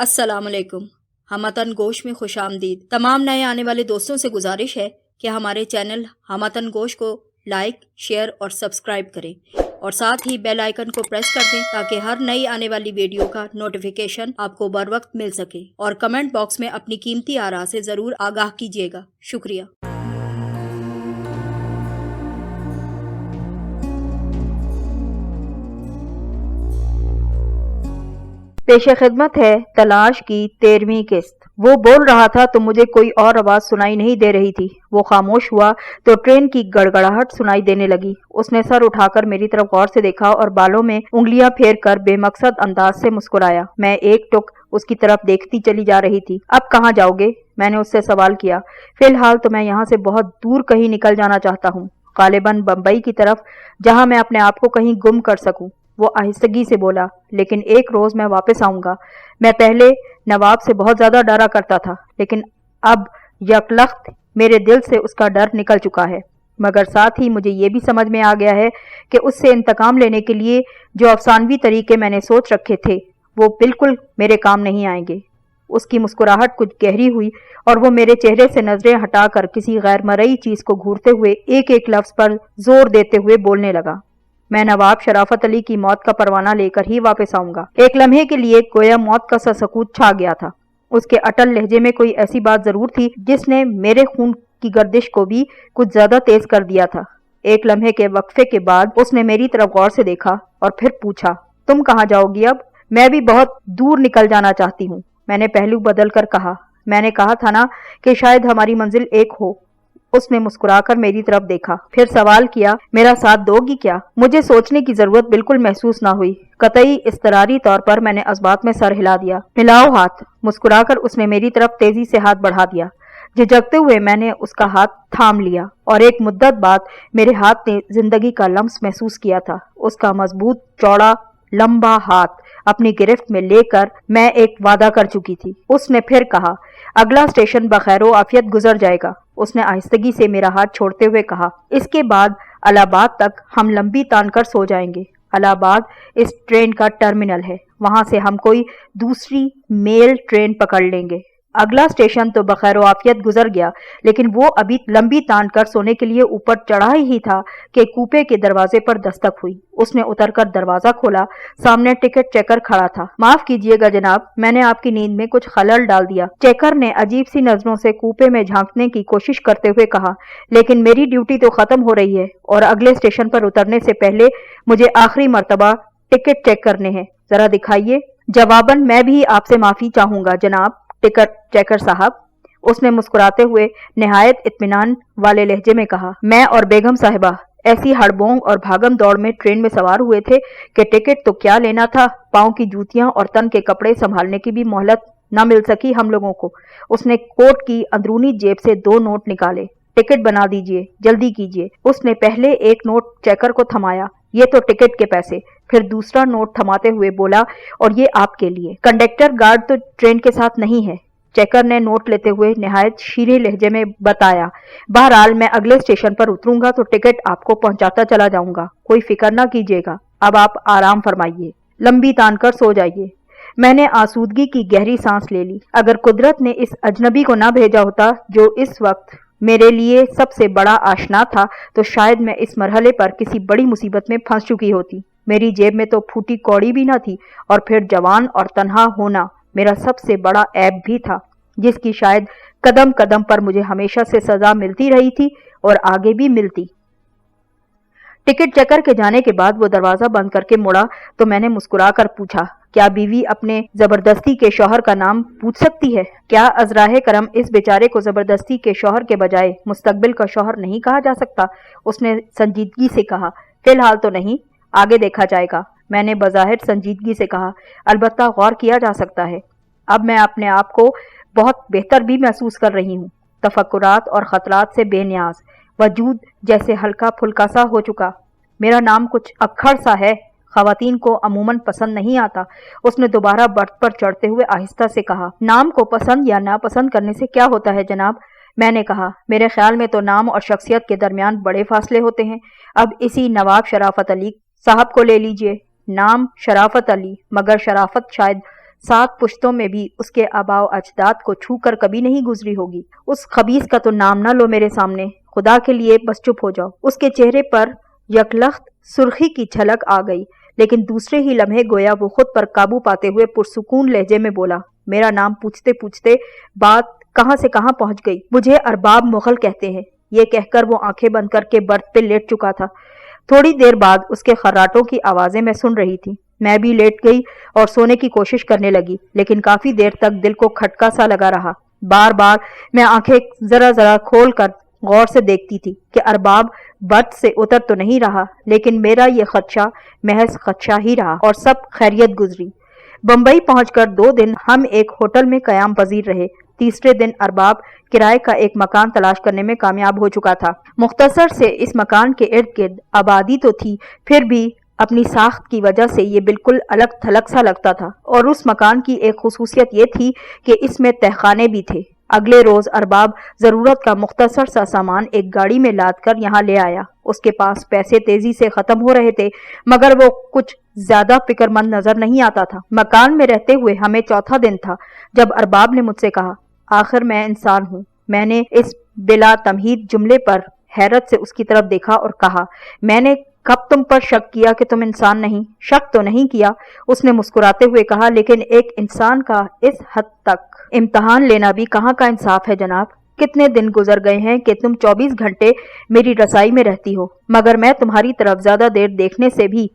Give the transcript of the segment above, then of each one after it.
अस्सलाम वालेकुम। हमतनगोश में खुश आमदीद। तमाम नए आने वाले दोस्तों से गुजारिश है कि हमारे चैनल हमतनगोश को लाइक, शेयर और सब्सक्राइब करें और साथ ही बेल आइकन को प्रेस कर दें ताकि हर नई आने वाली वीडियो का नोटिफिकेशन आपको बर वक्त मिल सके। और कमेंट बॉक्स में अपनी कीमती आरा से ज़रूर आगाह कीजिएगा। शुक्रिया। पेशे खिदमत है तलाश की 13वीं किस्त। वो बोल रहा था तो मुझे कोई और आवाज सुनाई नहीं दे रही थी। वो खामोश हुआ तो ट्रेन की गड़गड़ाहट सुनाई देने लगी। उसने सर उठाकर मेरी तरफ गौर से देखा और बालों में उंगलियां फेर कर बेमकसद अंदाज से मुस्कुराया। मैं एक टुक उसकी तरफ देखती चली जा रही थी। अब कहाँ जाओगे? मैंने उससे सवाल किया। फिलहाल तो मैं यहाँ से बहुत दूर कहीं निकल जाना चाहता हूँ, गालिबन बम्बई की तरफ, जहाँ मैं अपने आप को कहीं गुम कर सकूं। वो आहिस्तगी से बोला, लेकिन एक रोज मैं वापस आऊंगा। मैं पहले नवाब से बहुत ज्यादा डरा करता था, लेकिन अब यकलख्त मेरे दिल से उसका डर निकल चुका है। मगर साथ ही मुझे ये भी समझ में आ गया है कि उससे इंतकाम लेने के लिए जो अफसानवी तरीके मैंने सोच रखे थे वो बिल्कुल मेरे काम नहीं आएंगे। उसकी मुस्कुराहट कुछ गहरी हुई और वो मेरे चेहरे से नजरें हटाकर किसी गैर मरई चीज को घूरते हुए एक एक लफ्ज पर जोर देते हुए बोलने लगा। मैं नवाब शराफत अली की मौत का परवाना लेकर ही वापस आऊंगा। एक लम्हे के लिए गोया मौत का सा सकूत छा गया था। उसके अटल लहजे में कोई ऐसी बात जरूर थी जिसने मेरे खून की गर्दिश को भी कुछ ज्यादा तेज कर दिया था। एक लम्हे के वक्फे के बाद उसने मेरी तरफ गौर से देखा और फिर पूछा, तुम कहाँ जाओगी अब? मैं भी बहुत दूर निकल जाना चाहती हूँ, मैंने पहलू बदल कर कहा। मैंने कहा था ना कि शायद हमारी मंजिल एक हो। उसने मुस्कुराकर मेरी तरफ देखा, फिर सवाल किया, मेरा साथ दोगी क्या? मुझे सोचने की जरूरत बिल्कुल महसूस ना हुई। कतई इस्तरारी तौर पर मैंने असबात में सर हिला दिया। मिलाओ हाथ। मुस्कुराकर उसने मेरी तरफ तेजी से हाथ बढ़ा दिया। झिझकते हुए मैंने उसका हाथ थाम लिया और एक मुद्दत बाद मेरे हाथ ने जिंदगी का लम्स महसूस किया था। उसका मजबूत, चौड़ा, लंबा हाथ अपनी गिरफ्त में लेकर मैं एक वादा कर चुकी थी। उसने फिर कहा, अगला स्टेशन बखैरो आफियत गुजर जाएगा। उसने आहिस्तगी से मेरा हाथ छोड़ते हुए कहा, इसके बाद इलाहाबाद तक हम लंबी तान कर सो जाएंगे। इलाहाबाद इस ट्रेन का टर्मिनल है, वहां से हम कोई दूसरी मेल ट्रेन पकड़ लेंगे। अगला स्टेशन तो बखैरो आफियत गुजर गया, लेकिन वो अभी लंबी तान कर सोने के लिए ऊपर चढ़ा ही था कि कूपे के दरवाजे पर दस्तक हुई। उसने उतरकर दरवाजा खोला। सामने टिकट चेकर खड़ा था। माफ कीजिएगा जनाब, मैंने आपकी नींद में कुछ खलल डाल दिया। चेकर ने अजीब सी नजरों से कूपे में झांकने की कोशिश करते हुए कहा, लेकिन मेरी ड्यूटी तो खत्म हो रही है और अगले स्टेशन पर उतरने से पहले मुझे आखिरी मर्तबा टिकट चेक करने हैं। जरा दिखाइए। जवाबन मैं भी आपसे माफी चाहूंगा जनाब टिकट चेकर साहब, उसने मुस्कुराते हुए निहायत इत्मीनान वाले लहजे में कहा। मैं और बेगम साहिबा ऐसी हड़बोंग और भागम दौड़ में ट्रेन में सवार हुए थे कि टिकट तो क्या लेना था, पांव की जूतियां और तन के कपड़े संभालने की भी मोहलत न मिल सकी हम लोगों को। उसने कोट की अंदरूनी जेब से 2 नोट निकाले। टिकट बना दीजिए, जल्दी कीजिए। उसने पहले एक नोट चेकर को थमाया, ये तो टिकट के पैसे। फिर दूसरा नोट थमाते हुए बोला, और ये आपके लिए। कंडक्टर गार्ड तो ट्रेन के साथ नहीं है, चेकर ने नोट लेते हुए निहायत शीरे लहजे में बताया। बहरहाल मैं अगले स्टेशन पर उतरूंगा तो टिकट आपको पहुंचाता चला जाऊंगा, कोई फिक्र ना कीजिएगा। अब आप आराम फरमाइए, लंबी तान कर सो जाइए। मैंने आसूदगी की गहरी सांस ले ली। अगर कुदरत ने इस अजनबी को ना भेजा होता जो इस वक्त मेरे लिए सबसे बड़ा आशना था, तो शायद मैं इस मरहले पर किसी बड़ी मुसीबत में फंस चुकी होती। मेरी जेब में तो फूटी कौड़ी भी न थी, और फिर जवान और तन्हा होना मेरा सबसे बड़ा ऐब भी था, जिसकी शायद कदम कदम पर मुझे हमेशा से सजा मिलती रही थी और आगे भी मिलती। टिकट चेकर के जाने के बाद वो दरवाजा बंद करके मुड़ा तो मैंने मुस्कुरा कर पूछा, क्या बीवी अपने जबरदस्ती के शौहर का नाम पूछ सकती है? क्या अजराहे करम इस बेचारे को जबरदस्ती के शौहर के बजाय मुस्तकबिल का शौहर नहीं कहा जा सकता? उसने संजीदगी से कहा, फिलहाल तो नहीं, आगे देखा जाएगा। मैंने बज़ाहिर संजीदगी से कहा, अलबत्ता गौर किया जा सकता है। अब मैं अपने आप को बहुत बेहतर भी महसूस कर रही हूँ। तफक्कुरात और खतरात से बेनियाज, वजूद जैसे हल्का फुल्का सा हो चुका। मेरा नाम कुछ अक्खड़ सा है, खवातीन को अमूमन पसंद नहीं आता। उसने दोबारा बर्थ पर चढ़ते हुए आहिस्ता से कहा, नाम को पसंद या नापसंद करने से क्या होता है जनाब? मैंने कहा, मेरे ख्याल में तो नाम और शख्सियत के दरमियान बड़े फासले होते हैं। अब इसी नवाब शराफत अली साहब को ले लीजिए। नाम शराफत अली, मगर शराफत शायद 7 पुश्तों में भी उसके आबाओ अजदाद को छू कर कभी नहीं गुजरी होगी। उस खबीस का तो नाम न लो मेरे सामने, खुदा के लिए बस चुप हो जाओ। उसके चेहरे पर यकलख्त सुर्खी की झलक आ गई, लेकिन दूसरे ही लम्हे गोया वो खुद पर काबू पाते हुए पुरसुकून लहजे में बोला, मेरा नाम पूछते पूछते बात कहाँ से कहाँ पहुंच गई। मुझे अरबाब मुगल कहते हैं। ये कहकर वो आंखें बंद करके बर्थ पे लेट चुका था। थोड़ी देर बाद उसके खर्राटों की आवाजें मैं सुन रही थी। मैं भी लेट गई और सोने की कोशिश करने लगी, लेकिन काफी देर तक दिल को खटका सा लगा रहा। बार बार मैं आंखें जरा जरा खोल कर गौर से देखती थी कि अरबाब बर्थ से उतर तो नहीं रहा, लेकिन मेरा ये खदशा महज खदशा ही रहा और सब खैरियत गुजरी। बंबई पहुंचकर 2 दिन हम एक होटल में कयाम पजीर रहे। तीसरे दिन अरबाब किराए का एक मकान तलाश करने में कामयाब हो चुका था। मुख्तसर से इस मकान के इर्द गिर्द आबादी तो थी, फिर भी अपनी साख्त की वजह से ये बिल्कुल अलग थलग सा लगता था। और उस मकान की एक खुसूसियत ये थी कि इसमें तहखाने भी थे। अगले रोज अरबाब जरूरत का मुख्तसर सा सामान एक गाड़ी में लाद कर यहाँ ले आया। उसके पास पैसे तेजी से खत्म हो रहे थे, मगर वो कुछ ज्यादा फिक्रमंद नजर नहीं आता था। मकान में रहते हुए हमें चौथा दिन था जब अरबाब ने मुझसे कहा, आखिर मैं इंसान हूँ। मैंने इस बिला तमहीद जुमले पर हैरत से उसकी तरफ देखा और कहा, मैंने कब तुम पर शक किया कि तुम इंसान नहीं? शक तो नहीं किया, उसने मुस्कुराते हुए कहा, लेकिन एक इंसान का इस हद तक इम्तहान लेना भी कहाँ का इंसाफ है जनाब। कितने दिन गुजर गए हैं कि तुम 24 घंटे मेरी रसाई में रहती हो, मगर मैं तुम्हारी तरफ ज्यादा देर देखने से भी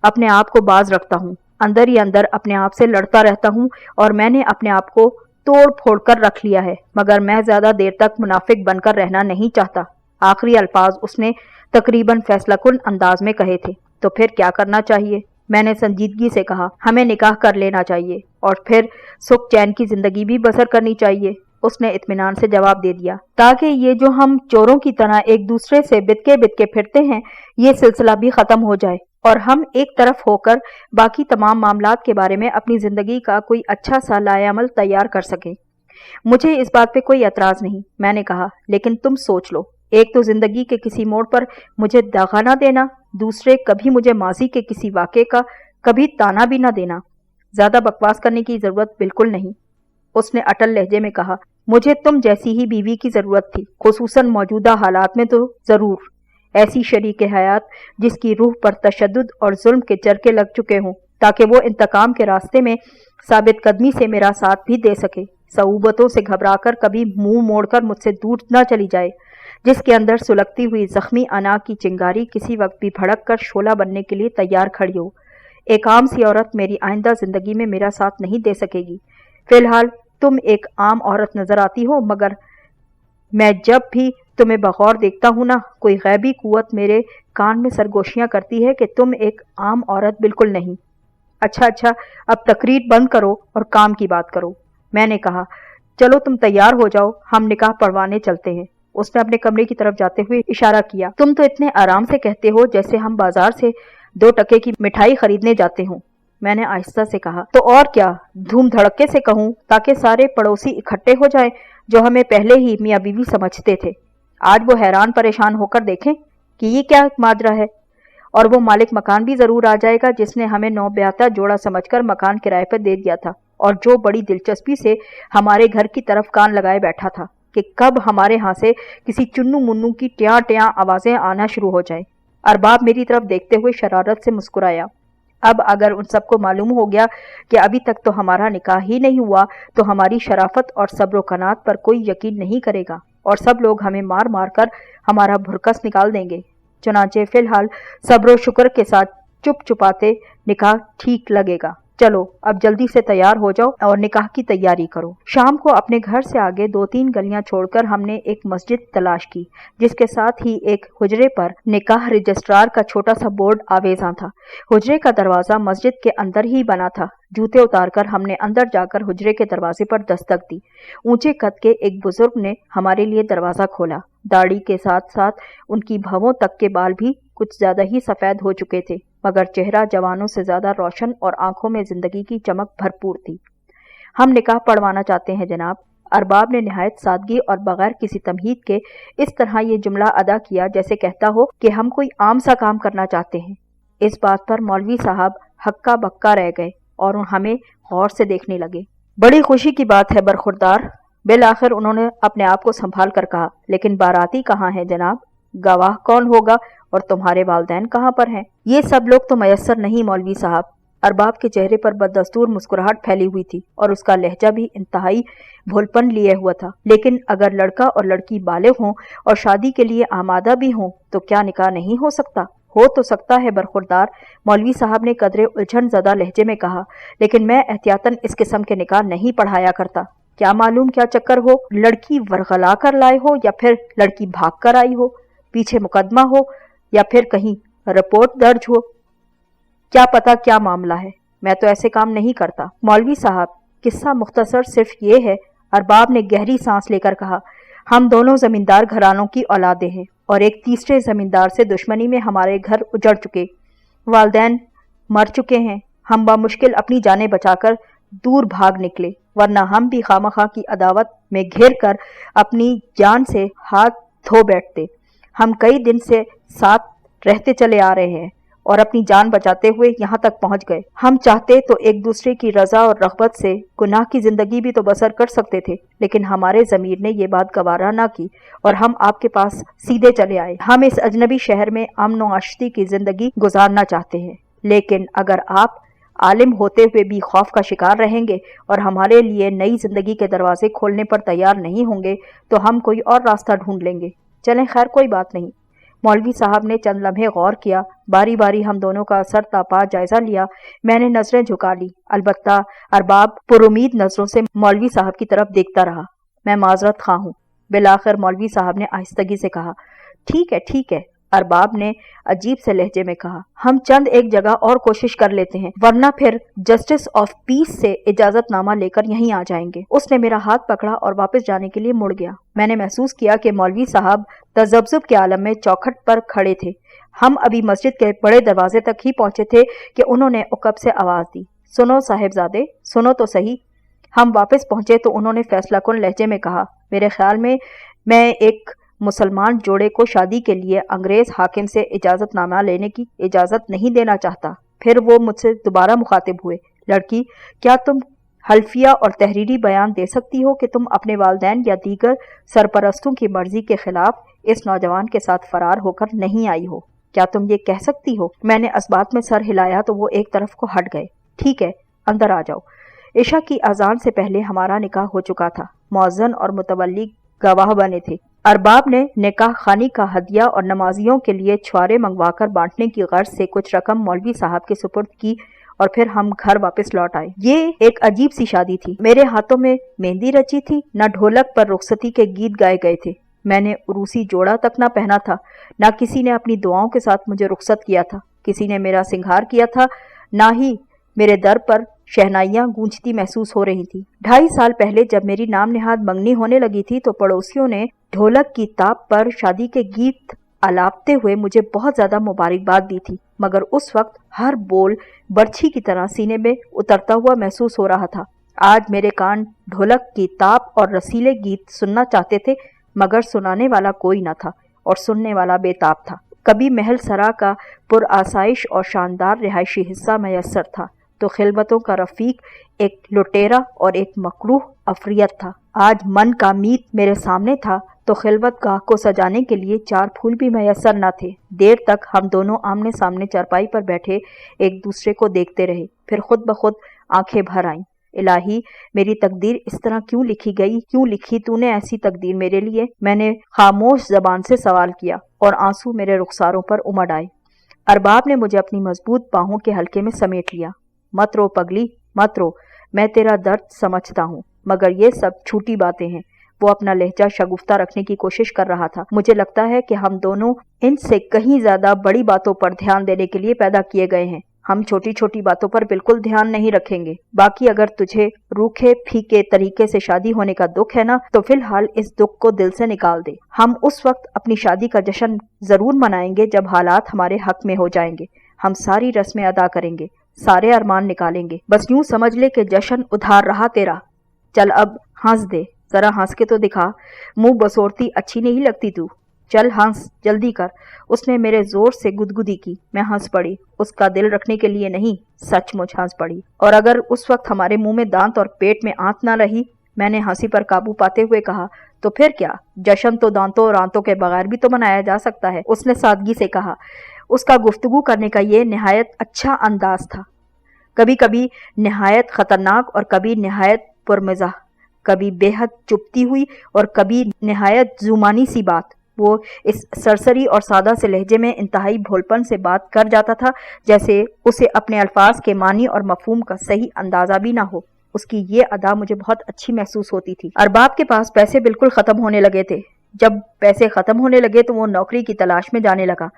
अपने आप को बाज रखता हूँ। अंदर ही अंदर अपने आप से लड़ता रहता हूँ और मैंने अपने आप को तोड़ फोड़ कर रख लिया है, मगर मैं ज्यादा देर तक मुनाफिक बनकर रहना नहीं चाहता। आखिरी अल्फाज उसने तकरीबन फैसलाकुन अंदाज में कहे थे। तो फिर क्या करना चाहिए? मैंने संजीदगी से कहा, हमें निकाह कर लेना चाहिए और फिर सुख चैन की जिंदगी भी बसर करनी चाहिए। उसने इत्मीनान से जवाब दे दिया, ताकि ये जो हम चोरों की तरह एक दूसरे से बिदके बिदके फिरते हैं, ये सिलसिला भी खत्म हो जाए और हम एक तरफ होकर बाकी तमाम मामलात के बारे में अपनी जिंदगी का कोई अच्छा सा लाएअमल तैयार कर सकें। मुझे इस बात पे कोई एतराज नहीं, मैंने कहा, लेकिन तुम सोच लो, एक तो जिंदगी के किसी मोड़ पर मुझे दगा ना देना, दूसरे कभी मुझे माजी के किसी वाक़े का कभी ताना भी ना देना। ज्यादा बकवास करने की जरूरत बिल्कुल नहीं, उसने अटल लहजे में कहा। मुझे तुम जैसी ही बीवी की जरूरत थी, खुसूसन मौजूदा हालात में तो जरूर। ऐसी शरीक हयात जिसकी रूह पर तशद्दुद और जुल्म के चरके लग चुके हों, ताकि वो इंतकाम के रास्ते में साबित कदमी से मेरा साथ भी दे सके। सऊबतों से घबराकर कभी मुंह मोड़कर मुझसे दूर न चली जाए, जिसके अंदर सुलगती हुई जख्मी अना की चिंगारी किसी वक्त भी भड़क कर शोला बनने के लिए तैयार खड़ी हो। एक आम सी औरत मेरी आइंदा जिंदगी में मेरा साथ नहीं दे सकेगी। फिलहाल तुम एक आम औरत नजर आती हो, मगर मैं जब भी तुम्हें बगौर देखता हूं ना, कोई गैबी कुव्वत मेरे कान में सरगोशियां करती है कि तुम एक आम औरत बिल्कुल नहीं। अच्छा, अब तकरीर बंद करो और काम की बात करो, मैंने कहा। चलो तुम तैयार हो जाओ, हम निकाह पढ़वाने चलते हैं। उसने अपने कमरे की तरफ जाते हुए इशारा किया। तुम तो इतने आराम से कहते हो जैसे हम बाजार से 2 टके की मिठाई खरीदने जाते हों, मैंने आहिस्ता से कहा। तो और क्या, धूम धड़के से कहूं ताकि सारे पड़ोसी इकट्ठे हो जाएं जो हमें पहले ही मियाँ बीवी समझते थे। आज वो हैरान परेशान होकर देखें कि ये क्या माजरा है। और वो मालिक मकान भी जरूर आ जाएगा जिसने हमें नौब्याता जोड़ा समझकर मकान किराए पर दे दिया था और जो बड़ी दिलचस्पी से हमारे घर की तरफ कान लगाए बैठा था कि कब हमारे यहाँ से किसी चुन्नू मुन्नू की ट्यां ट्यां आवाजें आना शुरू हो जाएं। अरबाब मेरी तरफ देखते हुए शरारत से मुस्कुराया। अब अगर उन सबको मालूम हो गया कि अभी तक तो हमारा निकाह ही नहीं हुआ, तो हमारी शराफत और सब्र कनात पर कोई यकीन नहीं करेगा और सब लोग हमें मार मार कर हमारा भुरकस निकाल देंगे। चुनांचे फिलहाल सब्र शुक्र के साथ चुप चुपाते निकाह ठीक लगेगा। चलो अब जल्दी से तैयार हो जाओ और निकाह की तैयारी करो। शाम को अपने घर से आगे 2-3 गलियां छोड़कर हमने एक मस्जिद तलाश की, जिसके साथ ही एक हुजरे पर निकाह रजिस्ट्रार का छोटा सा बोर्ड आवेजा था। हुजरे का दरवाजा मस्जिद के अंदर ही बना था। जूते उतारकर हमने अंदर जाकर हुजरे के दरवाजे पर दस्तक दी। ऊंचे कद के एक बुजुर्ग ने हमारे लिए दरवाजा खोला। दाढ़ी के साथ साथ उनकी भवों तक के बाल भी कुछ ज्यादा ही सफेद हो चुके थे, मगर चेहरा जवानों से ज्यादा रोशन और आंखों में जिंदगी की चमक भरपूर थी। हम निकाह पढ़वाना चाहते हैं जनाब। अरबाब ने निहायत सादगी और बगैर किसी तमहीद के इस तरह ये जुमला अदा किया जैसे कहता हो कि हम कोई आम सा काम करना चाहते हैं। इस बात पर मौलवी साहब हक्का बक्का रह गए और हमें غور سے دیکھنے لگے۔ بڑی خوشی کی بات ہے برخوردار، بالآخر انہوں نے اپنے آپ کو سنبھال کر کہا، لیکن باراتی کہاں ہیں جناب؟ گواہ کون ہوگا اور تمہارے والدین کہاں پر ہیں؟ یہ سب لوگ تو میسر نہیں مولوی صاحب۔ ارباب کے چہرے پر بددستور مسکراہٹ پھیلی ہوئی تھی اور اس کا لہجہ بھی انتہائی بھولپن لیے ہوا تھا۔ لیکن اگر لڑکا اور لڑکی بالغ ہوں اور شادی کے لیے آمادہ بھی ہوں تو کیا نکاح نہیں ہو سکتا؟ ہو تو سکتا ہے برخوردار، مولوی صاحب نے قدرے الجھن زدہ لہجے میں کہا، لیکن میں احتیاطاً اس قسم کے نکاح نہیں پڑھایا کرتا۔ کیا معلوم کیا چکر ہو، لڑکی ورغلا کر لائے ہو یا پھر لڑکی بھاگ کر آئی ہو، پیچھے مقدمہ ہو یا پھر کہیں رپورٹ درج ہو، کیا پتا کیا معاملہ ہے۔ میں تو ایسے کام نہیں کرتا۔ مولوی صاحب، قصہ مختصر صرف یہ ہے، ارباب نے گہری سانس لے کر کہا، ہم دونوں زمیندار گھرانوں کی اولادیں ہیں اور ایک تیسرے زمیندار سے دشمنی میں ہمارے گھر اجڑ چکے، والدین مر چکے ہیں۔ ہم بمشکل اپنی جانیں بچا کر دور بھاگ نکلے، ورنہ ہم بھی خواہ کی عداوت میں گھر کر اپنی جان سے ہاتھ دھو بیٹھتے۔ ہم کئی دن سے ساتھ رہتے چلے آ رہے ہیں اور اپنی جان بچاتے ہوئے یہاں تک پہنچ گئے۔ ہم چاہتے تو ایک دوسرے کی رضا اور رغبت سے گناہ کی زندگی بھی تو بسر کر سکتے تھے، لیکن ہمارے ضمیر نے یہ بات گوارا نہ کی اور ہم آپ کے پاس سیدھے چلے آئے۔ ہم اس اجنبی شہر میں امن و عشتی کی زندگی گزارنا چاہتے ہیں، لیکن اگر آپ عالم ہوتے ہوئے بھی خوف کا شکار رہیں گے اور ہمارے لیے نئی زندگی کے دروازے کھولنے پر تیار نہیں ہوں گے تو ہم کوئی اور راستہ ڈھونڈ لیں گے۔ چلیں خیر کوئی بات نہیں۔ مولوی صاحب نے چند لمحے غور کیا، باری باری ہم دونوں کا سر تا پا جائزہ لیا۔ میں نے نظریں جھکا لی، البتہ ارباب پر امید نظروں سے مولوی صاحب کی طرف دیکھتا رہا۔ میں معذرت خواہ ہوں، بالآخر مولوی صاحب نے آہستگی سے کہا۔ ٹھیک ہے ٹھیک ہے، ارباب نے عجیب سے لہجے میں کہا، ہم چند ایک جگہ اور کوشش کر لیتے ہیں، ورنہ پھر جسٹس آف پیس سے اجازت نامہ لے کر یہیں آ جائیں گے۔ اس نے میرا ہاتھ پکڑا اور واپس جانے کے لیے مڑ گیا۔ میں نے محسوس کیا کہ مولوی صاحب تذبذب کے عالم میں چوکھٹ پر کھڑے تھے۔ ہم ابھی مسجد کے بڑے دروازے تک ہی پہنچے تھے کہ انہوں نے عقب سے آواز دی، سنو صاحبزادے، سنو تو صحیح۔ ہم واپس پہنچے تو انہوں نے فیصلہ کن لہجے میں کہا، میرے خیال میں ایک مسلمان جوڑے کو شادی کے لیے انگریز حاکم سے اجازت نامہ لینے کی اجازت نہیں دینا چاہتا۔ پھر وہ مجھ سے دوبارہ مخاطب ہوئے، لڑکی، کیا تم حلفیہ اور تحریری بیان دے سکتی ہو کہ تم اپنے والدین یا دیگر سرپرستوں کی مرضی کے خلاف اس نوجوان کے ساتھ فرار ہو کر نہیں آئی ہو؟ کیا تم یہ کہہ سکتی ہو؟ میں نے اسبات میں سر ہلایا تو وہ ایک طرف کو ہٹ گئے۔ ٹھیک ہے، اندر آ جاؤ۔ عشاء کی اذان سے پہلے ہمارا نکاح ہو چکا تھا، مؤذن اور متولی گواہ بنے تھے۔ ارباب نے نکاح خانی کا ہدیہ اور نمازیوں کے لیے چھوارے منگوا کر بانٹنے کی غرض سے کچھ رقم مولوی صاحب کے سپرد کی اور پھر ہم گھر واپس لوٹ آئے۔ یہ ایک عجیب سی شادی تھی۔ میرے ہاتھوں میں مہندی رچی تھی، نہ ڈھولک پر رخصتی کے گیت گائے گئے تھے، میں نے عروسی جوڑا تک نہ پہنا تھا، نہ کسی نے اپنی دعاؤں کے ساتھ مجھے رخصت کیا تھا، کسی نے میرا سنگھار کیا تھا، نہ ہی میرے در پر شہنائیاں گونجتی محسوس ہو رہی تھی۔ 2.5 سال پہلے جب میری نام نہاد منگنی ہونے لگی تھی تو پڑوسیوں نے ڈھولک کی تاپ پر شادی کے گیت آلاپتے ہوئے مجھے بہت زیادہ مبارکباد دی تھی، مگر اس وقت ہر بول برچھی کی طرح سینے میں اترتا ہوا محسوس ہو رہا تھا۔ آج میرے کان ڈھولک کی تاپ اور رسیلے گیت سننا چاہتے تھے، مگر سنانے والا کوئی نہ تھا اور سننے والا بے تاب تھا۔ کبھی محل سرا کا پر آسائش اور شاندار رہائشی حصہ میسر تھا تو خلوتوں کا رفیق ایک لٹیرا اور ایک مکروہ افریت تھا۔ آج من کا میت میرے سامنے تھا تو خلوت گاہ کو سجانے کے لیے 4 پھول بھی میسر نہ تھے۔ دیر تک ہم دونوں آمنے سامنے چارپائی پر بیٹھے ایک دوسرے کو دیکھتے رہے، پھر خود بخود آنکھیں بھر آئیں۔ الہی، میری تقدیر اس طرح کیوں لکھی گئی؟ کیوں لکھی تو نے ایسی تقدیر میرے لیے؟ میں نے خاموش زبان سے سوال کیا اور آنسو میرے رخساروں پر امڑ آئے۔ ارباب نے مجھے اپنی مضبوط باہوں کے حلقے میں سمیٹ لیا۔ مت رو پگلی، مت رو، میں تیرا درد سمجھتا ہوں، مگر یہ سب چھوٹی باتیں ہیں۔ وہ اپنا لہجہ شگفتہ رکھنے کی کوشش کر رہا تھا۔ مجھے لگتا ہے کہ ہم دونوں ان سے کہیں زیادہ بڑی باتوں پر دھیان دینے کے لیے پیدا کیے گئے ہیں۔ ہم چھوٹی چھوٹی باتوں پر بالکل دھیان نہیں رکھیں گے۔ باقی اگر تجھے روکھے پھیکے طریقے سے شادی ہونے کا دکھ ہے نا، تو فی الحال اس دکھ کو دل سے نکال دے۔ ہم اس وقت اپنی شادی کا جشن ضرور منائیں گے جب حالات ہمارے حق میں ہو جائیں گے۔ ہم ساری رسمیں ادا کریں گے، سارے ارمان نکالیں گے۔ بس یوں سمجھ لے کہ جشن ادھار رہا تیرا۔ چل اب ہنس دے، ذرا ہنس کے تو دکھا، منہ بسورتی اچھی نہیں لگتی تو۔ चल हंस, जल्दी कर। उसने मेरे जोर से गुदगुदी की। मैं हंस पड़ी। उसका दिल रखने के लिए नहीं, सचमुच हंस पड़ी। और अगर उस वक्त हमारे मुंह में दांत और पेट में आंत ना रही, मैंने हंसी पर काबू पाते हुए कहा, तो फिर क्या, जश्न तो दांतों और आंतों के बगैर भी तो मनाया जा सकता है। उसने सादगी से कहा। उसका गुफ्तगू करने का ये निहायत अच्छा अंदाज था, कभी कभी निहायत खतरनाक और कभी निहायत पुरमज़ाह, कभी बेहद चुपती हुई और कभी निहायत जुमानी सी बात। वो इस सरसरी और सादा से लहजे में इंतहाई भोलपन से बात कर जाता था, जैसे उसे अपने अल्फाज के मानी और मफहूम का सही अंदाजा भी ना हो। उसकी ये अदा मुझे बहुत अच्छी महसूस होती थी। अरबाब के पास पैसे बिल्कुल खत्म होने लगे थे। जब पैसे खत्म होने लगे तो वो नौकरी की तलाश में जाने लगा।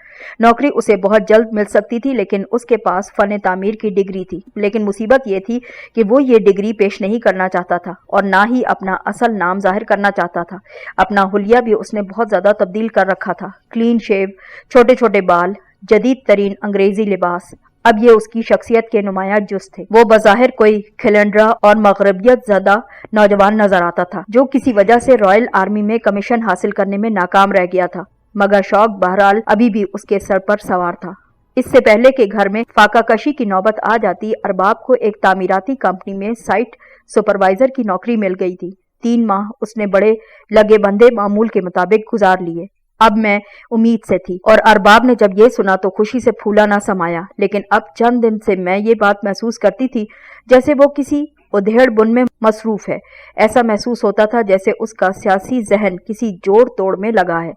नौकरी उसे बहुत जल्द मिल सकती थी, लेकिन उसके पास फन तामीर की डिग्री थी। लेकिन मुसीबत ये थी कि वो ये डिग्री पेश नहीं करना चाहता था और ना ही अपना असल नाम जाहिर करना चाहता था। अपना हुलिया भी उसने बहुत ज्यादा तब्दील कर रखा था। क्लीन शेव, छोटे छोटे बाल, जदीद तरीन अंग्रेजी लिबास, अब ये उसकी शख्सियत के नुमाया जुज थे। वो बज़ाहिर कोई खिलंड्रा और मगरबियत ज़दा नौजवान नजर आता था, जो किसी वजह से रॉयल आर्मी में कमीशन हासिल करने में नाकाम रह गया था, मगर शौक बहरहाल अभी भी उसके सर पर सवार था। इससे पहले के घर में फाकाकशी की नौबत आ जाती, अरबाब को एक तामीराती कंपनी में साइट सुपरवाइजर की नौकरी मिल गई थी। 3 माह उसने बड़े लगे बंदे मामूल के मुताबिक गुजार लिए। अब मैं उम्मीद से थी, और अरबाब ने जब ये सुना तो खुशी से फूला ना समाया। लेकिन अब चंद दिन से मैं ये बात महसूस करती थी जैसे वो किसी उधेड़ बुन में मसरूफ है। ऐसा महसूस होता था जैसे उसका सियासी जहन किसी जोड़ तोड़ में लगा है।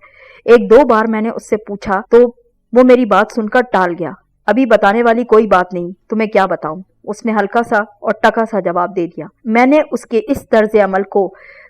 1-2 बार मैंने उससे पूछा तो वो मेरी बात सुनकर टाल गया। अभी बताने वाली कोई बात नहीं, तुम्हें क्या बताऊं, उसने हल्का सा और टका सा जवाब दे दिया। मैंने उसके इस तर्ज अमल को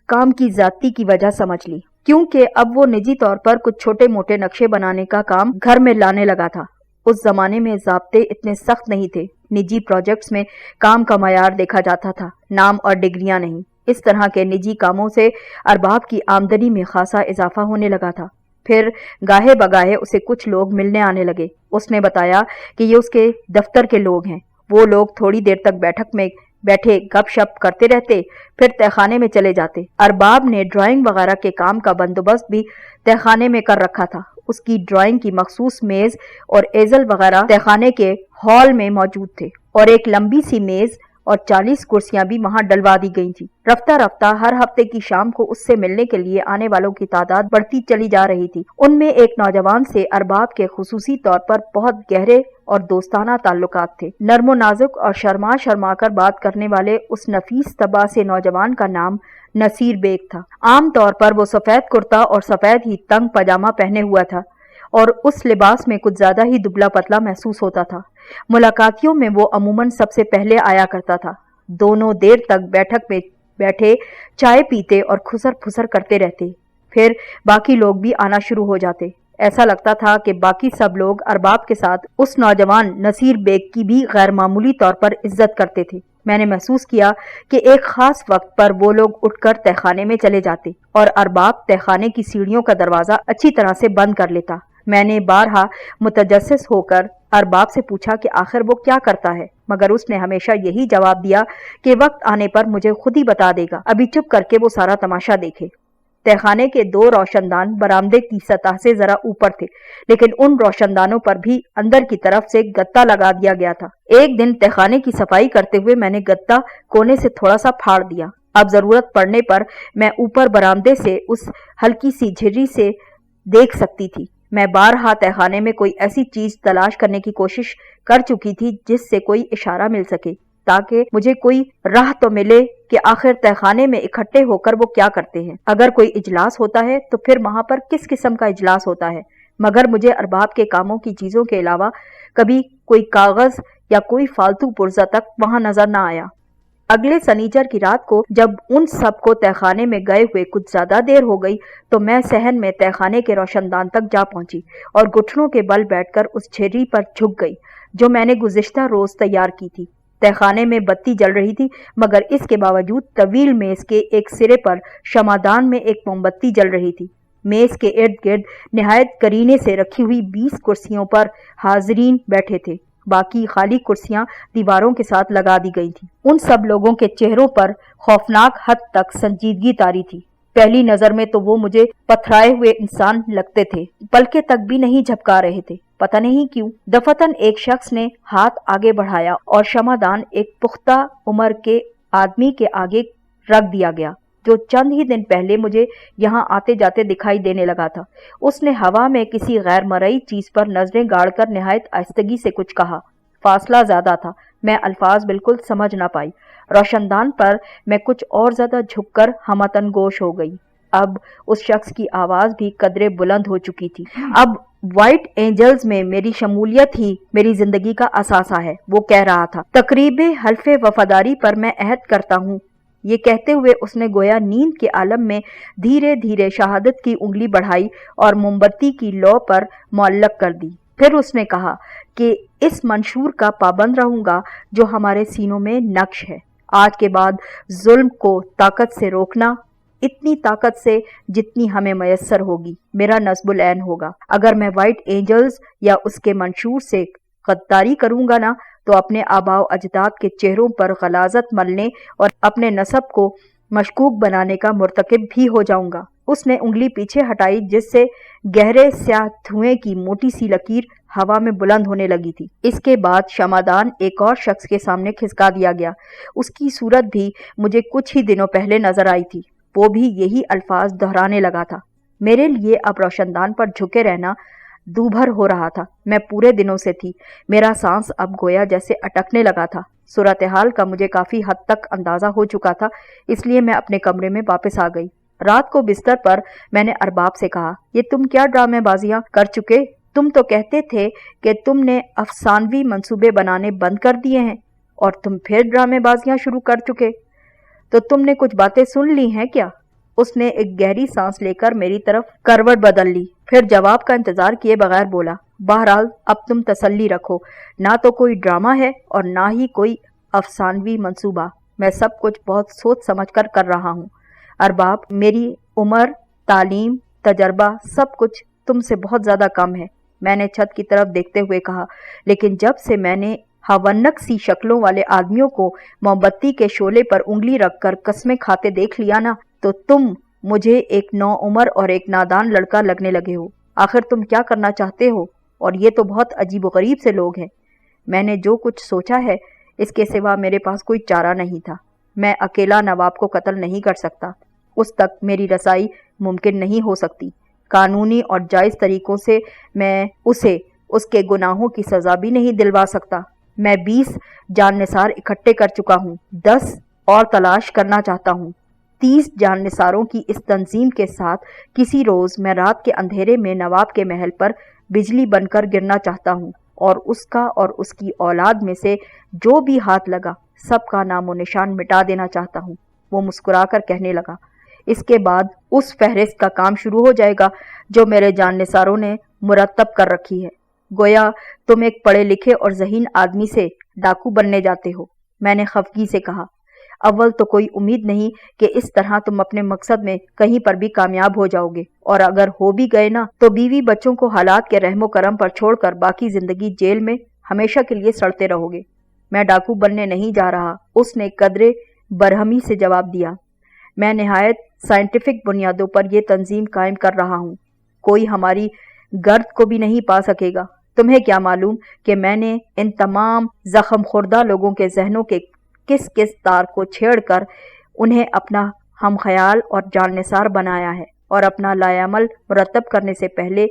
काम की जाती की वजह समझ ली, क्योंकि अब वो निजी तौर पर कुछ छोटे मोटे नक्शे बनाने का काम घर में लाने लगा था। उस जमाने में ज़ाब्ते इतने सख्त नहीं थे। निजी प्रोजेक्ट्स में काम का मयार देखा जाता था, नाम और डिग्रियां नहीं। इस तरह के निजी कामों से अरबाब की आमदनी में खासा इजाफा होने लगा था। फिर गाहे बगाहे उसे कुछ लोग मिलने आने लगे। उसने बताया कि ये उसके दफ्तर के लोग हैं। वो लोग थोड़ी देर तक बैठक में बैठे गपशप करते रहते, फिर तहखाने में चले जाते। अरबाब ने ड्राइंग वगैरह के काम का बंदोबस्त भी तहखाने में कर रखा था। उसकी ड्राइंग की मखसूस मेज और एजल वगैरह तहखाने के हॉल में मौजूद थे, और एक लंबी सी मेज और 40 कुर्सियां भी वहां डलवा दी गई थी। रफ्ता रफ्ता हर हफ्ते की शाम को उससे मिलने के लिए आने वालों की तादाद बढ़ती चली जा रही थी। उनमें एक नौजवान से अरबाब के खुसूसी तौर पर बहुत गहरे और दोस्ताना ताल्लुकात थे। नर्मो नाजुक और शर्मा शर्मा कर बात करने वाले उस नफीस तबा से नौजवान का नाम नसीर बेग था। आम तौर पर वो सफेद कुर्ता और सफेद ही तंग पजामा पहने हुआ था, और उस लिबास में कुछ ज्यादा ही दुबला पतला महसूस होता था। मुलाकातियों में वो अमूमन सबसे पहले आया करता था। दोनों देर तक बैठक में बैठे चाय पीते और खुसर फुसर करते रहते। फिर बाकी लोग भी आना शुरू हो जाते। ऐसा लगता था कि बाकी सब लोग अरबाब के साथ उस नौजवान नसीर बेग की भी गैर मामूली तौर पर इज्जत करते थे। मैंने महसूस किया कि एक खास वक्त पर वो लोग उठकर तहखाने में चले जाते और अरबाब तहखाने की सीढ़ियों का दरवाजा अच्छी तरह से बंद कर लेता। मैंने बारहा मुतजस्सिस होकर अरबाब से पूछा कि आखिर वो क्या करता है, मगर उसने हमेशा यही जवाब दिया कि वक्त आने पर मुझे खुद ही बता देगा, अभी चुप करके वो सारा तमाशा देखे। तहखाने के 2 रोशनदान बरामदे की सतह से जरा ऊपर थे, लेकिन उन रोशनदानों पर भी अंदर की तरफ से गत्ता लगा दिया गया था। एक दिन तहखाने की सफाई करते हुए मैंने गत्ता कोने से थोड़ा सा फाड़ दिया। अब जरूरत पड़ने पर मैं ऊपर बरामदे से उस हल्की सी झिर्री से देख सकती थी। मैं बारहा तहखाने में कोई ऐसी चीज तलाश करने की कोशिश कर चुकी थी जिससे कोई इशारा मिल सके, ताकि मुझे कोई राह तो मिले कि आखिर तहखाने में इकट्ठे होकर वो क्या करते हैं। अगर कोई इजलास होता है तो फिर वहां पर किस किस्म का इजलास होता है। मगर मुझे अरबाब के कामों की चीजों के अलावा कभी कोई कागज या कोई फालतू पुर्जा तक वहां नजर न आया। अगले सनीचर की रात को जब उन सब को तहखाने में गए हुए कुछ ज्यादा देर हो गई तो मैं सहन में तहखाने के रोशनदान तक जा पहुंची और घुटनों के बल बैठकर उस झिर्री पर झुक गई जो मैंने गुज़िश्ता रोज तैयार की थी। तहखाने में बत्ती जल रही थी, मगर इसके बावजूद तवील मेज के एक सिरे पर शमादान में एक मोमबत्ती जल रही थी। मेज के इर्द गिर्द निहायत करीने से रखी हुई 20 कुर्सियों पर हाजरीन बैठे थे। बाकी खाली कुर्सियां दीवारों के साथ लगा दी गई थी। उन सब लोगों के चेहरों पर खौफनाक हद तक संजीदगी तारी थी। पहली नजर में तो वो मुझे पथराए हुए इंसान लगते थे, पलके तक भी नहीं झपका रहे थे। पता नहीं क्यों। दफतन एक शख्स ने हाथ आगे बढ़ाया और क्षमादान एक पुख्ता उम्र के आदमी के आगे रख दिया गया, जो चंद ही दिन पहले मुझे यहाँ आते जाते दिखाई देने लगा था। उसने हवा में किसी गैर मरई चीज पर नजरें गाड़कर निहायत आहिस्तगी से कुछ कहा। फासला ज्यादा था, मैं अल्फाज बिल्कुल समझ ना पाई। रोशनदान पर मैं कुछ और ज्यादा झुककर हमतनगोश हो गई। अब उस शख्स की आवाज भी कदरे बुलंद हो चुकी थी। अब व्हाइट एंजल्स में मेरी शमूलियत ही मेरी जिंदगी का असासा है, वो कह रहा था। तकरीबे हल्फे वफादारी पर मैं अहद करता हूँ। ये कहते हुए उसने गोया नींद के आलम में धीरे धीरे शहादत की उंगली बढ़ाई और मोमबत्ती की लौ पर मुअल्लक कर दी। फिर उसने कहा कि इस मंशूर का पाबंद रहूंगा जो हमारे सीनों में नक्श है। आज के बाद जुल्म को ताकत से रोकना, इतनी ताकत से जितनी हमें मयस्सर होगी, मेरा नस्बुल ऐन होगा। अगर मैं व्हाइट एंजल्स या उसके मंशूर से गद्दारी करूंगा ना, तो अपने आबाओ अजदाद के चेहरों पर गलाजत मलने और अपने नसब को मशकूक बनाने का मुर्तकिब भी हो जाऊंगा। उसने उंगली पीछे हटाई, जिससे गहरे स्याह धुएं की मोटी सी लकीर हवा में बुलंद होने लगी थी। इसके बाद क्षमादान एक और शख्स के सामने खिसका दिया गया। उसकी सूरत भी मुझे कुछ ही दिनों पहले नजर आई थी। वो भी यही अल्फाज दोहराने लगा था। मेरे लिए अब रोशनदान पर झुके रहना दूभर हो रहा था। मैं पूरे दिनों से थी। मेरा सांस अब गोया जैसे अटकने लगा था। सूरत हाल का मुझे काफी हद तक अंदाजा हो चुका था, इसलिए मैं अपने कमरे में वापस आ गई। रात को बिस्तर पर मैंने अरबाब से कहा, ये तुम क्या ड्रामेबाजियां कर चुके? तुम तो कहते थे कि तुमने अफसानवी मंसूबे बनाने बंद कर दिए हैं और तुम फिर ड्रामेबाजियां शुरू कर चुके। तो तुमने कुछ बातें सुन ली हैं क्या? उसने एक गहरी सांस लेकर मेरी तरफ करवट बदल ली, फिर जवाब का इंतजार किए बगैर बोला, बहरहाल अब तुम तसल्ली रखो, ना तो कोई ड्रामा है और ना ही कोई अफसानवी मंसूबा। मैं सब कुछ बहुत सोच समझ कर रहा हूँ। अरबाब, मेरी उम्र, तालीम, तजर्बा सब कुछ तुमसे बहुत ज्यादा कम है। मैंने छत की तरफ देखते हुए कहा, लेकिन जब से मैंने हवन्नक सी शक्लों वाले आदमियों को मोमबत्ती के शोले पर उंगली रखकर कस्में खाते देख लिया ना, तो तुम मुझे एक नौ उम्र और एक नादान लड़का लगने लगे हो। आखिर तुम क्या करना चाहते हो? और ये तो बहुत अजीब गरीब से लोग हैं। मैंने जो कुछ सोचा है, इसके सिवा मेरे पास कोई चारा नहीं था। मैं अकेला नवाब को कत्ल नहीं कर सकता। उस तक मेरी रसाई मुमकिन नहीं हो सकती। कानूनी और जायज़ तरीकों से मैं उसे उसके गुनाहों की सज़ा भी नहीं दिलवा सकता। मैं 20 जाननिसार इकट्ठे कर चुका हूँ, 10 और तलाश करना चाहता हूँ। 30 जाननिसारों की इस तंजीम के साथ किसी रोज़ मैं रात के अंधेरे में नवाब के महल पर बिजली बनकर गिरना चाहता हूँ और उसका और उसकी औलाद में से जो भी हाथ लगा, सबका नामो निशान मिटा देना चाहता हूँ। वो मुस्कुराकर कहने लगा, इसके बाद उस फहरिस्त का काम शुरू हो जाएगा जो मेरे जाननिसारों ने मुरतब कर रखी है। गोया तुम एक पढ़े लिखे और ज़हीन आदमी से डाकू बनने जाते हो। मैंने खफगी से कहा, अव्वल तो कोई उम्मीद नहीं कि इस तरह तुम अपने मकसद में कहीं पर भी कामयाब हो जाओगे, और अगर हो भी गए ना, तो बीवी बच्चों को हालात के रहमो करम पर छोड़कर बाकी जिंदगी जेल में हमेशा के लिए सड़ते रहोगे। मैं डाकू बनने नहीं जा रहा, उसने कदरे बरहमी से जवाब दिया। मैं निहायत साइंटिफिक बुनियादों पर यह तंजीम कायम कर रहा हूँ। कोई हमारी गर्द को भी नहीं पा सकेगा। तुम्हें क्या मालूम कि मैंने इन तमाम जख्म खुर्दा लोगों के जहनों के किस किस तार को छेड़कर उन्हें अपना हम ख्याल और जाननिसार बनाया है, और अपना लायामल मुरतब करने से पहले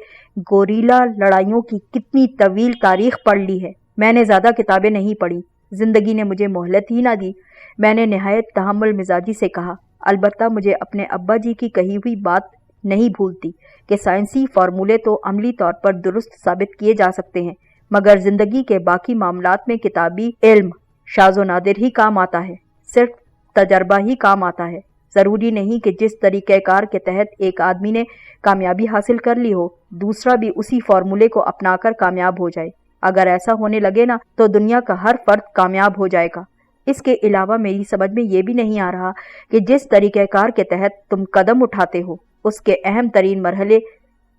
गोरीला लड़ाइयों की कितनी तवील तारीख पढ़ ली है। मैंने ज़्यादा किताबें नहीं पढ़ी, जिंदगी ने मुझे मोहलत ही ना दी। मैंने नहायत तहम्मुल मिजाजी से कहा, अलबत्ता मुझे अपने अब्बा जी की कही हुई बात नहीं भूलती कि साइंसी फार्मूले तो अमली तौर पर दुरुस्त साबित किए जा सकते हैं, मगर जिंदगी के बाकी मामलात में किताबी इल्म शाज़ो नादिर ही काम आता है। सिर्फ तजर्बा ही काम आता है। ज़रूरी नहीं कि जिस तरीक़ेकार के तहत एक आदमी ने कामयाबी हासिल कर ली हो, दूसरा भी उसी फार्मूले को अपनाकर कामयाब हो जाए। अगर ऐसा होने लगे ना, तो दुनिया का हर फर्द कामयाब हो जाएगा। इसके अलावा मेरी समझ में ये भी नहीं आ रहा कि जिस तरीक़ेकार के तहत तुम कदम उठाते हो, उसके अहम तरीन मरहले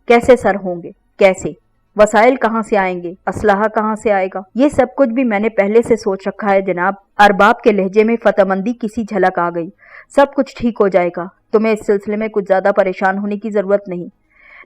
कैसे सर होंगे, कैसे वसाइल कहाँ से आएंगे, असलाहा कहाँ से आएगा। ये सब कुछ भी मैंने पहले से सोच रखा है जनाब। अरबाब के लहजे में फतमंदी की सी झलक आ गई। सब कुछ ठीक हो जाएगा, تمہیں اس سلسلے میں کچھ زیادہ پریشان ہونے کی ضرورت نہیں۔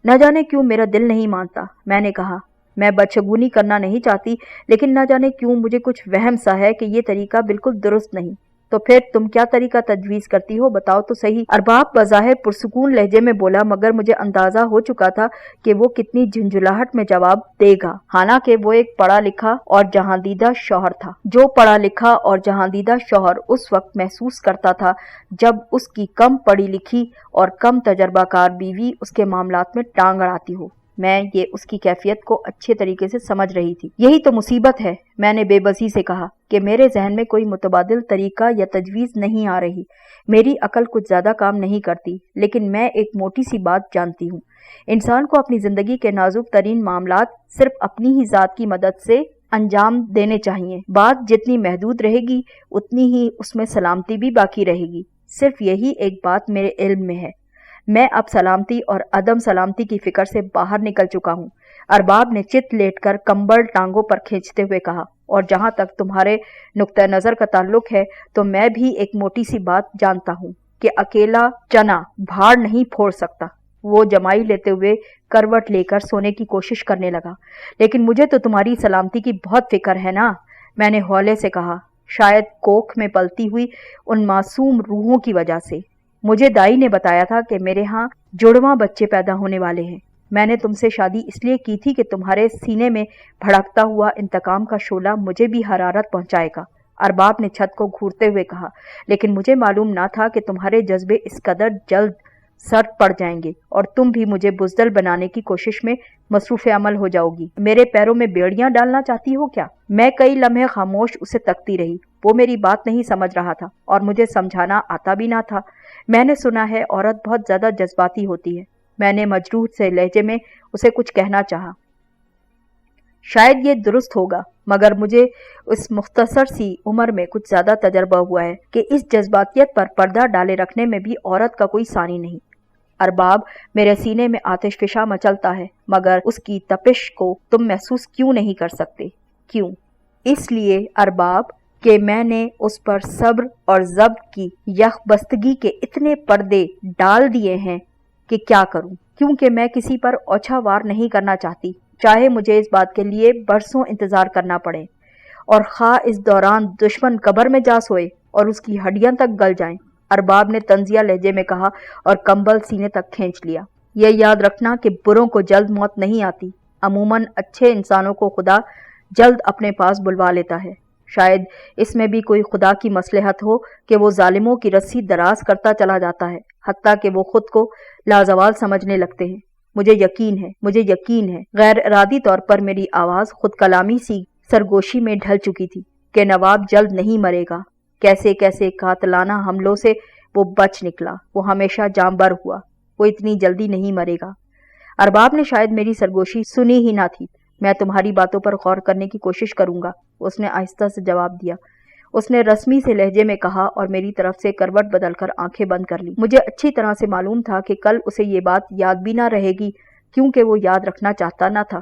نہ جانے کیوں میرا دل نہیں مانتا، میں نے کہا۔ میں بدشگونی کرنا نہیں چاہتی، لیکن نہ جانے کیوں مجھے کچھ وہم سا ہے کہ یہ طریقہ بالکل درست نہیں۔ تو پھر تم کیا طریقہ تجویز کرتی ہو، بتاؤ تو صحیح۔ ارباب بظاہر پرسکون لہجے میں بولا، مگر مجھے اندازہ ہو چکا تھا کہ وہ کتنی جھنجھلاہٹ میں جواب دے گا، حالانکہ وہ ایک پڑھا لکھا اور جہاندیدہ شوہر تھا۔ جو پڑھا لکھا اور جہاندیدہ شوہر اس وقت محسوس کرتا تھا جب اس کی کم پڑھی لکھی اور کم تجربہ کار بیوی اس کے معاملات میں ٹانگ اڑاتی ہو، میں یہ اس کی کیفیت کو اچھے طریقے سے سمجھ رہی تھی۔ یہی تو مصیبت ہے، میں نے بے بسی سے کہا، کہ میرے ذہن میں کوئی متبادل طریقہ یا تجویز نہیں آ رہی۔ میری عقل کچھ زیادہ کام نہیں کرتی، لیکن میں ایک موٹی سی بات جانتی ہوں۔ انسان کو اپنی زندگی کے نازک ترین معاملات صرف اپنی ہی ذات کی مدد سے انجام دینے چاہیے۔ بات جتنی محدود رہے گی اتنی ہی اس میں سلامتی بھی باقی رہے گی۔ صرف یہی ایک بات میرے علم میں ہے۔ میں اب سلامتی اور عدم سلامتی کی فکر سے باہر نکل چکا ہوں۔ ارباب نے چت لیٹ کر کمبل ٹانگوں پر کھینچتے ہوئے کہا، اور جہاں تک تمہارے نقطہ نظر کا تعلق ہے تو میں بھی ایک موٹی سی بات جانتا ہوں کہ اکیلا چنا بھاڑ نہیں پھوڑ سکتا۔ وہ جمائی لیتے ہوئے کروٹ لے کر سونے کی کوشش کرنے لگا۔ لیکن مجھے تو تمہاری سلامتی کی بہت فکر ہے نا، میں نے ہولے سے کہا، شاید کوکھ میں پلتی ہوئی ان معصوم روحوں کی وجہ سے۔ مجھے دائی نے بتایا تھا کہ میرے ہاں جڑواں بچے پیدا ہونے والے ہیں۔ میں نے تم سے شادی اس لیے کی تھی کہ تمہارے سینے میں بھڑکتا ہوا انتقام کا شعلہ مجھے بھی حرارت پہنچائے گا۔ ارباب نے چھت کو گھورتے ہوئے کہا، لیکن مجھے معلوم نہ تھا کہ تمہارے جذبے اس قدر جلد سرد پڑ جائیں گے اور تم بھی مجھے بزدل بنانے کی کوشش میں مصروف عمل ہو جاؤ گی۔ میرے پیروں میں بیڑیاں ڈالنا چاہتی ہو کیا؟ میں کئی لمحے خاموش اسے تکتی رہی۔ وہ میری بات نہیں سمجھ رہا تھا اور مجھے سمجھانا آتا بھی نہ تھا۔ میں نے سنا ہے عورت بہت زیادہ جذباتی ہوتی ہے۔ میں نے مجروح سے لہجے میں اسے کچھ کہنا چاہا۔ شاید یہ درست ہوگا، مگر مجھے اس مختصر سی عمر میں کچھ زیادہ تجربہ ہوا ہے کہ اس جذباتیت پر پردہ ڈالے رکھنے میں بھی عورت کا کوئی ثانی نہیں۔ ارباب، میرے سینے میں آتش فشاں مچلتا ہے، مگر اس کی تپش کو تم محسوس کیوں نہیں کر سکتے؟ کیوں؟ اس لیے ارباب کہ میں نے اس پر صبر اور ضبط کی یخ بستگی کے اتنے پردے ڈال دیے ہیں کہ کیا کروں، کیونکہ میں کسی پر اوچھا وار نہیں کرنا چاہتی، چاہے مجھے اس بات کے لیے برسوں انتظار کرنا پڑے، اور خواہ اس دوران دشمن قبر میں جا سوئے اور اس کی ہڈیاں تک گل جائیں۔ ارباب نے طنزیہ لہجے میں کہا اور کمبل سینے تک کھینچ لیا۔ یہ یاد رکھنا کہ بروں کو جلد موت نہیں آتی، عموماً اچھے انسانوں کو خدا جلد اپنے پاس بلوا لیتا ہے۔ شاید اس میں بھی کوئی خدا کی مصلحت ہو کہ وہ ظالموں کی رسی دراز کرتا چلا جاتا ہے، حتیٰ کہ وہ خود کو لازوال سمجھنے لگتے ہیں۔ مجھے یقین ہے، غیر ارادی طور پر میری آواز خود کلامی سی سرگوشی میں ڈھل چکی تھی کہ نواب جلد نہیں مرے گا۔ کیسے کیسے قاتلانہ حملوں سے وہ بچ نکلا، وہ ہمیشہ جانبر ہوا، وہ اتنی جلدی نہیں مرے گا۔ ارباب نے شاید میری سرگوشی سنی ہی نہ تھی۔ میں تمہاری باتوں پر غور کرنے کی کوشش کروں گا، اس نے آہستہ سے جواب دیا۔ اس نے رسمی سے لہجے میں کہا اور میری طرف سے کروٹ بدل کر آنکھیں بند کر لی۔ مجھے اچھی طرح سے معلوم تھا کہ کل اسے یہ بات یاد بھی نہ رہے گی، کیونکہ وہ یاد رکھنا چاہتا نہ تھا۔